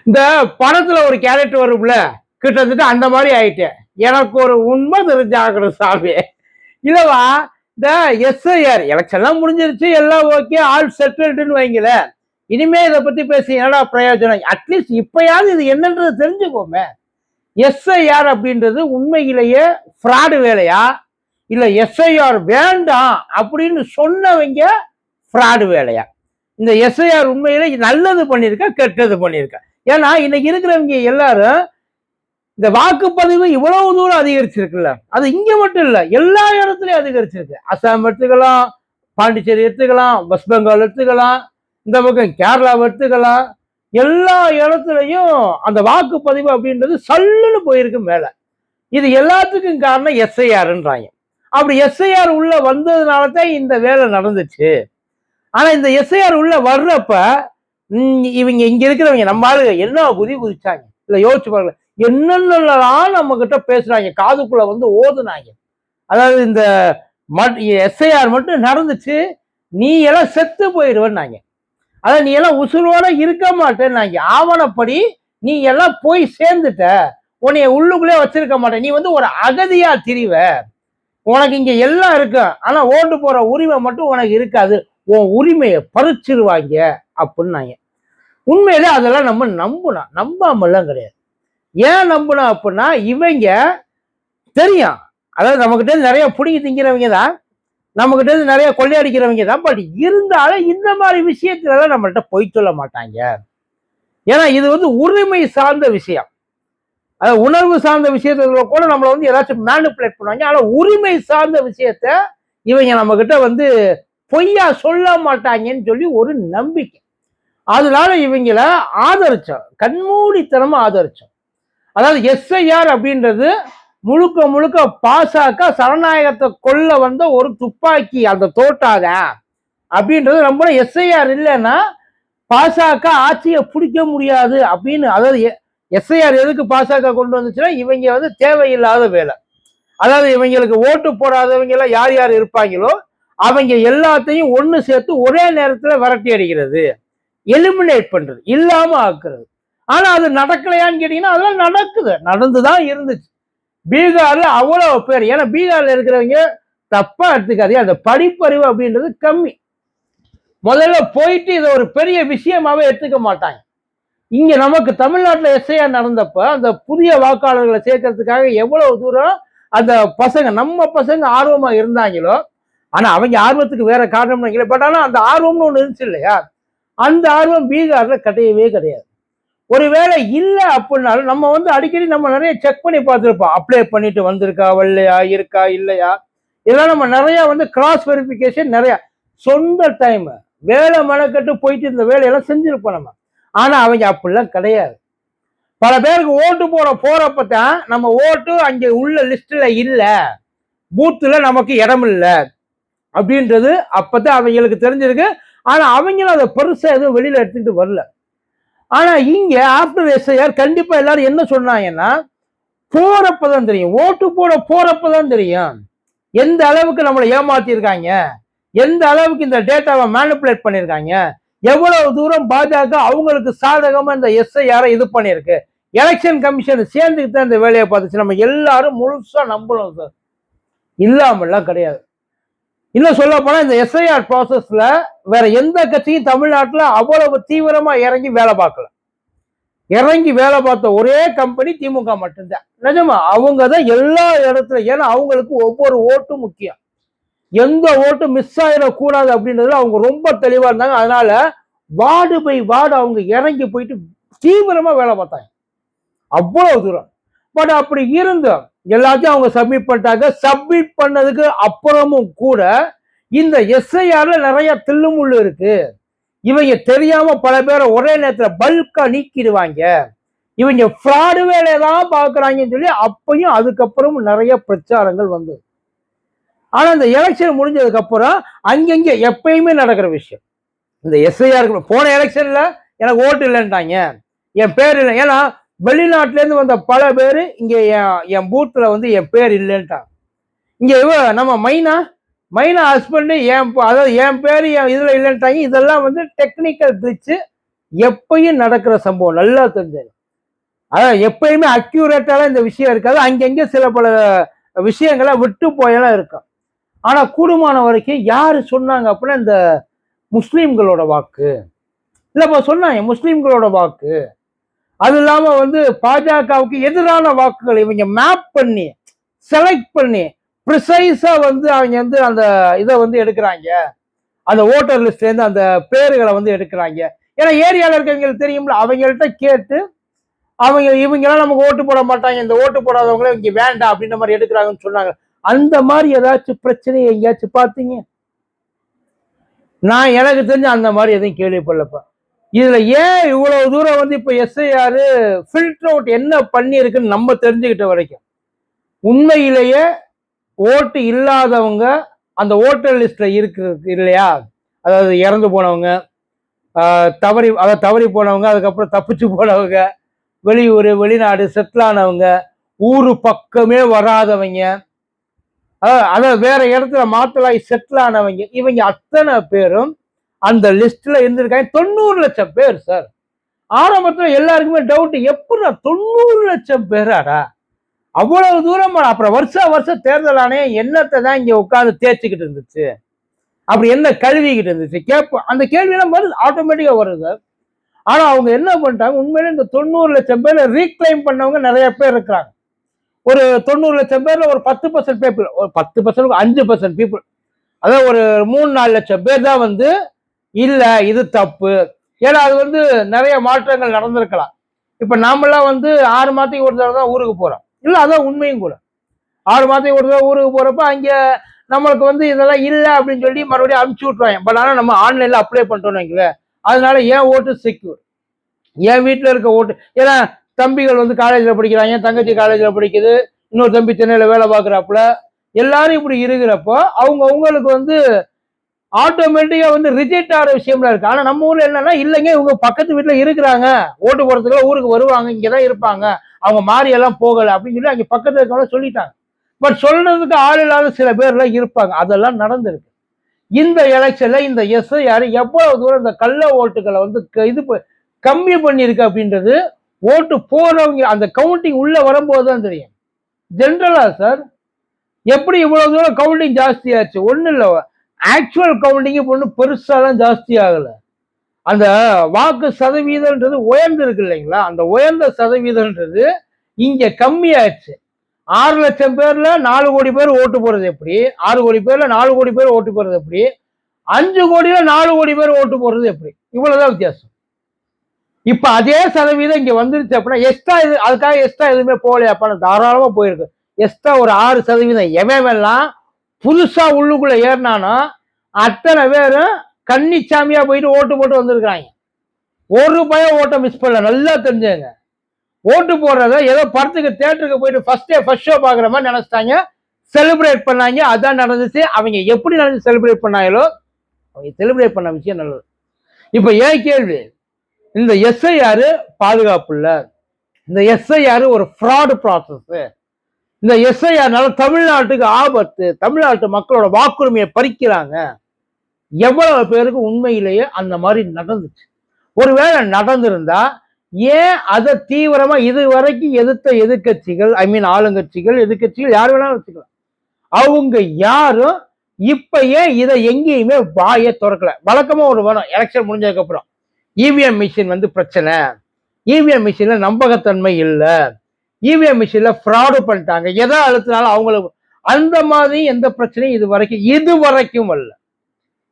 இந்த படத்துல ஒரு கேரக்டர் வரும்ல, கிட்டத்தட்ட அந்த மாதிரி ஆயிட்டேன். எனக்கு ஒரு உண்மை தெரிஞ்சாகணும் சாமி. இல்லவா, இந்த எஸ்ஐஆர் எலெக்ஷன்லாம் முடிஞ்சிருச்சு, எல்லாம் ஓகே, ஆல் செட்டில்டுன்னு வைங்களேன். இனிமே இதை பத்தி பேசி என்னடா பிரயோஜனம்? அட்லீஸ்ட் இப்பயாவது இது என்னன்றது தெரிஞ்சுக்கோமே. எஸ்ஐஆர் அப்படின்றது உண்மையிலேயே ஃப்ராடு வேலையா, இல்ல எஸ்ஐஆர் வேண்டாம் அப்படின்னு சொன்னவங்க ஃப்ராடு வேலையா? இந்த எஸ்ஐஆர் உண்மையிலே நல்லது பண்ணிருக்கா, கெட்டது பண்ணிருக்கா? ஏன்னா இன்னைக்கு இருக்கிறவங்க எல்லாரும் இந்த வாக்குப்பதிவு இவ்வளவு தூரம் அதிகரிச்சிருக்குல்ல, அது இங்க மட்டும் இல்ல, எல்லா இடத்துலயும் அதிகரிச்சிருக்கு. அசாம் எடுத்துக்கலாம், பாண்டிச்சேரி எடுத்துக்கலாம், வெஸ்ட் பெங்கால் எடுத்துக்கலாம், இந்த பக்கம் கேரளா எடுத்துக்கலாம். எல்லா இடத்துலையும் அந்த வாக்குப்பதிவு அப்படின்றது சல்லுன்னு போயிருக்கு மேல. இது எல்லாத்துக்கும் காரணம் எஸ்ஐஆர்ன்றாங்க. அப்படி எஸ்ஐஆர் உள்ள வந்ததுனால தான் இந்த வேலை நடந்துச்சு. ஆனா இந்த எஸ்ஐஆர் உள்ள வர்றப்ப இவங்க இங்க இருக்கிறவங்க நம்ம ஆளுங்க என்ன புதி குதிச்சாங்க இல்ல, யோசிச்சு பாருங்க. என்னென்னலாம் நம்ம கிட்ட பேசுறாங்க, காதுக்குள்ள வந்து ஓதுனாங்க. அதாவது இந்த எஸ்ஐஆர் மட்டும் நடந்துச்சு, நீ எல்லாம் செத்து போயிடுவேன்னாங்க. அதாவது நீ எல்லாம் உசுரோட இருக்க மாட்டேன்னாங்க. ஆவணப்படி நீ எல்லாம் போய் சேர்ந்துட்ட, உன்னைய உள்ளுக்குள்ளே வச்சிருக்க மாட்டேன், நீ வந்து ஒரு அகதியா திரிவ, உனக்கு இங்க எல்லாம் இருக்கு, ஆனா ஓட்டு போற உரிமை மட்டும் உனக்கு இருக்காது, உன் உரிமையை பறிச்சிருவாங்க அப்படின்னாங்க. உண்மையிலே அதெல்லாம் நம்ம நம்பணும், நம்பாமல்லாம் கிடையாது. ஏன் நம்பணும் அப்படின்னா, இவங்க தெரியும், அதாவது நம்மகிட்ட நிறைய பிடிங்கி திங்கிறவங்க தான், நம்மகிட்ட நிறைய கொள்ளையடிக்கிறவங்க தான். பட் இருந்தாலும் இந்த மாதிரி விஷயத்துல எல்லாம் நம்மள்கிட்ட பொய் சொல்ல மாட்டாங்க. ஏன்னா இது வந்து உரிமை சார்ந்த விஷயம். அதாவது உணர்வு சார்ந்த விஷயத்துல கூட நம்மளை வந்து ஏதாச்சும் மேனிப்புலேட் பண்ணுவாங்க. ஆனா உரிமை சார்ந்த விஷயத்த இவங்க நம்ம கிட்ட வந்து பொய்யா சொல்ல மாட்டாங்கன்னு சொல்லி ஒரு நம்பிக்கை. அதனால இவங்கள ஆதரிச்சோம், கண்மூடித்தனமா ஆதரிச்சோம். அதாவது எஸ்ஐஆர் அப்படின்றது முழுக்க முழுக்க பாசக சரணாயகத்தை கொல்ல வந்த ஒரு துப்பாக்கி, அந்த தோட்டாக அப்படின்றது ரொம்ப. எஸ்ஐஆர் இல்லைன்னா பாசக ஆட்சியை பிடிக்க முடியாது அப்படின்னு. அதாவது எஸ்ஐஆர் எதுக்கு பாசக கொண்டு வந்துச்சுன்னா, இவங்க வந்து தேவையில்லாத வேலை. அதாவது இவங்களுக்கு ஓட்டு போடாதவங்க எல்லாம் யார் யார் இருப்பாங்களோ அவங்க எல்லாத்தையும் ஒண்ணு சேர்த்து ஒரே நேரத்துல விரட்டி அடிக்கிறது, எலிமினேட் பண்றது, இல்லாம ஆக்குறது. ஆனா அது நடக்கலையான்னு கேட்டீங்கன்னா அதெல்லாம் நடக்குது, நடந்துதான் இருந்துச்சு. பீகார்ல அவ்வளவு பேர், ஏன்னா பீகார்ல இருக்கிறவங்க தப்பா எடுத்துக்காதே, அந்த படிப்பறிவு அப்படின்றது கம்மி. முதல்ல போயிட்டு இதை ஒரு பெரிய விஷயமாவே எடுத்துக்க மாட்டாங்க. இங்க நமக்கு தமிழ்நாட்டுல எஸ்ஐஆர் நடந்தப்ப அந்த புதிய வாக்காளர்களை சேர்க்கறதுக்காக எவ்வளவு தூரம் அந்த பசங்க, நம்ம பசங்க ஆர்வமா இருந்தாங்களோ. ஆனா அவங்க ஆர்வத்துக்கு வேற காரணம் இல்லை, பட் ஆனா அந்த ஆர்வம்னு ஒண்ணு இருந்துச்சு இல்லையா, அந்த ஆர்வம் பீகார்ல கிடையவே கிடையாது. ஒருவேளை இல்லை அப்படின்னாலும் நம்ம வந்து அடிக்கடி நம்ம நிறைய செக் பண்ணி பார்த்துருப்போம், அப்ளை பண்ணிட்டு வந்திருக்கா வரலையா, இருக்கா இல்லையா, இதெல்லாம் நம்ம நிறைய வந்து கிராஸ் வெரிஃபிகேஷன் நிறைய சொந்த டைம் வேலை மெனக்கட்டு போயிட்டு இந்த வேலையெல்லாம் செஞ்சிருப்போம் நம்ம. ஆனா அவங்க அப்படிலாம் கிடையாது. பல பேருக்கு ஓட்டு போறப்பதான் நம்ம ஓட்டு அங்க உள்ள லிஸ்ட்ல இல்ல, பூத்துல நமக்கு இடம் இல்லை அப்படின்றது அப்பதான் அவங்களுக்கு தெரிஞ்சிருக்கு. ஆனா அவங்களும் அதை பெருசா எதுவும் வெளியில எடுத்துக்கிட்டு வரல. ஆனா இங்க ஆஃப்டர் எஸ்ஐஆர் கண்டிப்பா எல்லாரும் என்ன சொன்னாங்கன்னா, போறப்பதான் தெரியும், ஓட்டு போறப்பதான் தெரியும் எந்த அளவுக்கு நம்மளை ஏமாத்திருக்காங்க, எந்த அளவுக்கு இந்த டேட்டாவை மேனிப்புலேட் பண்ணிருக்காங்க, எவ்வளவு தூரம் பாஜக அவங்களுக்கு சாதகமா இந்த எஸ்ஐஆரை இது பண்ணிருக்கு, எலெக்ஷன் கமிஷன் சேர்ந்துக்கிட்டு தான் இந்த வேலையை பார்த்துச்சு. நம்ம எல்லாரும் முழுசா நம்பணும் சார், இல்லாமல்லாம் கிடையாது. இன்னும் சொல்ல போனா இந்த எஸ்ஐஆர் ப்ராசஸ்ல வேற எந்த கட்சியும் தமிழ்நாட்டுல அவ்வளவு தீவிரமா இறங்கி வேலை பார்க்கல. இறங்கி வேலை பார்த்த ஒரே கம்பெனி திமுக மட்டும்தான். நிஜமா அவங்க தான் எல்லா இடத்துல, ஏன்னா அவங்களுக்கு ஒவ்வொரு ஓட்டும் முக்கியம், எந்த ஓட்டு மிஸ் ஆயிடக்கூடாது அப்படின்றதுல அவங்க ரொம்ப தெளிவா இருந்தாங்க. அதனால வார்டு பை வார்டு அவங்க இறங்கி போயிட்டு தீவிரமா வேலை பார்த்தாங்க, அவ்வளவு தூரம். பட் அப்படி இருந்தோம் எல்லாத்தையும் அவங்க சப்மிட் பண்ணிட்டாங்க. சப்மிட் பண்ணதுக்கு அப்புறமும் கூட இந்த எஸ்ஐஆர்ல நிறைய தில்லுமுள்ளு இருக்கு, இவங்க தெரியாம பல பேரை ஒரே நேரத்துல பல்கா நீக்கிடுவாங்க, இவங்க ஃப்ராடு வேலையெல்லாம் பாக்குறாங்கன்னு சொல்லி அப்பயும் அதுக்கப்புறமும் நிறைய பிரச்சாரங்கள் வந்தது. ஆனா இந்த எலெக்ஷன் முடிஞ்சதுக்கு அப்புறம் அங்கங்க எப்பயுமே நடக்கிற விஷயம் இந்த எஸ்ஐஆர். போன எலெக்ஷன்ல எனக்கு ஓட்டு இல்லைன்ட்டாங்க, என் பேர் இல்லை, ஏன்னா வெளிநாட்டுல இருந்து வந்த பல பேர் இங்க என் பூத்துல வந்து என் பேர் இல்லைன்ட்டாங்க. இங்க நம்ம மைனா ஹஸ்பண்ட் அதாவது என் பேர் என் இதுல இல்லைன்ட்டாங்க. இதெல்லாம் வந்து டெக்னிக்கல் கிளிச்சு, எப்பயும் நடக்கிற சம்பவம் நல்லா தெரிஞ்சது. அதான் எப்பயுமே அக்யூரேட்டால இந்த விஷயம் இருக்காது. அங்கங்க சில பல விஷயங்களை விட்டு போயெல்லாம் இருக்கும். ஆனா கூடுமான வரைக்கும் யாரு சொன்னாங்க அப்படின்னா இந்த முஸ்லிம்களோட வாக்கு. இல்லப்பா சொன்னாங்க முஸ்லிம்களோட வாக்கு. அது இல்லாம வந்து பாஜகவுக்கு எதிரான வாக்குகள் இவங்க மேப் பண்ணி செலக்ட் பண்ணி ப்ரிசைஸா வந்து அவங்க வந்து அந்த இதை வந்து எடுக்கிறாங்க. அந்த ஓட்டர் லிஸ்ட்ல இருந்து அந்த பேர்களை வந்து எடுக்கிறாங்க. ஏன்னா ஏரியாவில் இருக்கவங்களுக்கு தெரியும்ல, அவங்கள்ட்ட கேட்டு அவங்க இவங்கெல்லாம் நமக்கு ஓட்டு போட மாட்டாங்க, இந்த ஓட்டு போடாதவங்களே இங்க வேண்டாம் அப்படின்ற மாதிரி எடுக்கிறாங்கன்னு சொன்னாங்க. அந்த மாதிரி ஏதாச்சும் பிரச்சனையை எங்கேயாச்சும் பார்த்தீங்க? நான் எனக்கு தெரிஞ்ச அந்த மாதிரி எதையும் கேள்விப்படலப்பா. இதுல ஏன் இவ்வளவு தூரம் வந்து இப்ப எஸ்ஐஆர் ஃபில்டர் அவுட் என்ன பண்ணி இருக்குன்னு நம்ம தெரிஞ்சுக்கிட்ட வரைக்கும், உண்மையிலேயே ஓட்டு இல்லாதவங்க அந்த ஓட்டர் லிஸ்ட்ல இருக்கு இல்லையா, அதாவது இறந்து போனவங்க, தவறி போனவங்க, அதுக்கப்புறம் தப்பிச்சு போனவங்க, வெளியூர் வெளிநாடு செட்டில் ஆனவங்க, ஊரு பக்கமே வராதவங்க, அதாவது வேற இடத்துல மாத்தலாய் செட்டில் ஆனவங்க, இவங்க அத்தனை பேரும் அந்த லிஸ்ட்ல இருந்திருக்காங்க. 90 லட்சம் பேர் சார். ஆரம்பத்துல எல்லாருக்குமே டவுட், எப்படி 90 லட்சம் பேராடா அவ்வளவு தூரம்? அப்புறம் வருஷம் தேர்தல் ஆணையம் என்னத்தை தான் இங்க உட்கார்ந்து தேய்ச்சிக்கிட்டு இருந்துச்சு, அப்படி என்ன கழுவிக்கிட்டு இருந்துச்சு கேட்போம். அந்த கேள்வியெல்லாம் வருது, ஆட்டோமேட்டிக்கா வருது. ஆனா அவங்க என்ன பண்ணிட்டாங்க, உண்மையிலே இந்த 90 லட்சம் பேரை ரீக்ளைம் பண்ணவங்க நிறைய பேர் இருக்கிறாங்க. ஒரு 90 லட்சம் பேர்ல ஒரு 10% பீப்புள், ஒரு 10% 5% பீப்புள், அதாவது ஒரு 3-4 லட்சம் பேர் தான் வந்து இல்ல இது தப்பு. ஏன்னா அது வந்து நிறைய மாற்றங்கள் நடந்திருக்கலாம். இப்ப நாமெல்லாம் வந்து 6 மாதத்துக்கு ஒரு தடவை தான் ஊருக்கு போறோம். இல்ல அதான் உண்மையும் கூட. 6 மாதத்துக்கு ஒரு தடவை ஊருக்கு போறப்ப அங்க நம்மளுக்கு வந்து இதெல்லாம் இல்லை அப்படின்னு சொல்லி மறுபடியும் அனுப்பிச்சு விட்டுருவாங்க. பட் ஆனா நம்ம ஆன்லைன்ல அப்ளை பண்ணிட்டோம்னு வைங்களேன், அதனால என் ஓட்டு செக்யூர். என் வீட்டுல இருக்க ஓட்டு, ஏன்னா தம்பிகள் வந்து காலேஜ்ல படிக்கிறாங்க, தங்கச்சி காலேஜ்ல படிக்குது, இன்னொரு தம்பி சென்னையில வேலை பார்க்குறாப்புல, எல்லாரும் இப்படி இருக்கிறப்போ அவங்களுக்கு வந்து ஆட்டோமேட்டிக்கா வந்து ரிஜெக்ட் ஆகிற விஷயம்லாம் இருக்கு. ஆனா நம்ம ஊர்ல என்னன்னா, இல்லைங்க இவங்க பக்கத்து வீட்டுல இருக்கிறாங்க, ஓட்டு போறதுக்குள்ள ஊருக்கு வருவாங்க, இங்கதான் இருப்பாங்க, அவங்க மாறி எல்லாம் போகல அப்படின்னு சொல்லி அங்க பக்கத்துல இருக்கவங்க சொல்லிட்டாங்க. பட் சொல்றதுக்கு ஆள் இல்லாத சில பேர்லாம் இருப்பாங்க. அதெல்லாம் நடந்திருக்கு. இந்த எலெக்ஷன்ல இந்த எஸ்ஐஆர் எவ்வளவு தூரம் இந்த கள்ள ஓட்டுகளை வந்து இது கம்மி பண்ணிருக்கு அப்படின்றது ஓட்டு போறவங்க அந்த கவுண்டிங் உள்ள வரும்போது தான் தெரியும். ஜென்ரலா சார் எப்படி இவ்வளவு தூரம் கவுண்டிங் ஜாஸ்தி ஆச்சு? ஒண்ணு இல்ல, ஆக்சுவல் கவுண்டிங் ஒன்றும் பெருசாலாம் ஜாஸ்தி ஆகல. அந்த வாக்கு சதவீதம்ன்றது உயர்ந்து இருக்கு இல்லைங்களா, அந்த உயர்ந்த சதவீதம்ன்றது இங்க கம்மியாச்சு. 6 லட்சம் பேர்ல 4 கோடி பேர் ஓட்டு போறது எப்படி, 6 கோடி பேர்ல 4 கோடி பேர் ஓட்டு போறது எப்படி, 5 கோடியில 4 கோடி பேர் ஓட்டு போறது எப்படி, இவ்வளவுதான் வித்தியாசம். இப்ப அதே சதவீதம் இங்க வந்துருச்சு அப்படின்னா எக்ஸ்ட்ரா இது அதுக்காக எக்ஸ்ட்ரா எதுவுமே போகலையாப்பான தாராளமா போயிருக்கு. எக்ஸ்ட்ரா ஒரு 6% எவெல்லாம் புதுசா உள்ளுக்குள்ள ஏறினானோ அத்தனை பேரும் கன்னிச்சாமியா போயிட்டு ஓட்டு போட்டு வந்திருக்கிறாங்க. ஒரு ரூபாய் ஓட்டை மிஸ் பண்ணல, நல்லா தெரிஞ்சுங்க. ஓட்டு போடுறத ஏதோ படத்துக்கு தியேட்டருக்கு போயிட்டு ஃபர்ஸ்ட் ஷோ பாக்குற மாதிரி நினைச்சிட்டாங்க, செலிப்ரேட் பண்ணாங்க. அதான் நடந்துச்சு. அவங்க எப்படி நடந்து செலிப்ரேட் பண்ணாங்களோ அவங்க செலிப்ரேட் பண்ண விஷயம் நல்லது. இப்ப ஏன் கேள்வி, இந்த எஸ்ஐஆர் பாதுகாப்பு இல்ல, இந்த எஸ்ஐஆர் ஒரு ஃப்ராடு ப்ராசஸ். இந்த எஸ்ஐஆர்னால தமிழ்நாட்டுக்கு ஆபத்து, தமிழ்நாட்டு மக்களோட வாக்குரிமையை பறிக்கிறாங்க. எவ்வளவு பேருக்கு உண்மையிலேயே அந்த மாதிரி நடந்துச்சு? ஒருவேளை நடந்திருந்தா ஏன் அதை தீவிரமா இது வரைக்கும் எதிர்த்த எதிர்கட்சிகள், ஐ மீன் ஆளுங்கட்சிகள், எதிர்கட்சிகள் யார் வேணாலும் வச்சுக்கலாம், அவங்க யாரும் இப்ப ஏன் இதை எங்கேயுமே வாயை திறக்கல? வழக்கமா ஒரு வரும் எலெக்ஷன் முடிஞ்சதுக்கு அப்புறம், இவிஎம் மிஷின் வந்து பிரச்சனை, இவிஎம் மிஷின்ல நம்பகத்தன்மை இல்லை, இவிஎம் மிஷின்ல ஃப்ராடு பண்ணிட்டாங்க, எதை அழுத்தினாலும் அவங்களுக்கு அந்த மாதிரி எந்த பிரச்சனையும் இது வரைக்கும் அல்ல.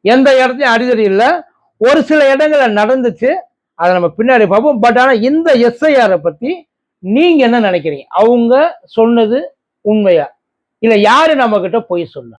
எந்த இடத்தையும் அடிதடி இல்லை. ஒரு சில இடங்கள்ல நடந்துச்சு, அதை நம்ம பின்னாடி பார்ப்போம். பட் ஆனா இந்த எஸ்ஐஆரை பத்தி நீங்க என்ன நினைக்கிறீங்க? அவங்க சொன்னது உண்மையா, இல்ல யாரு நம்ம கிட்ட பொய் சொன்னா?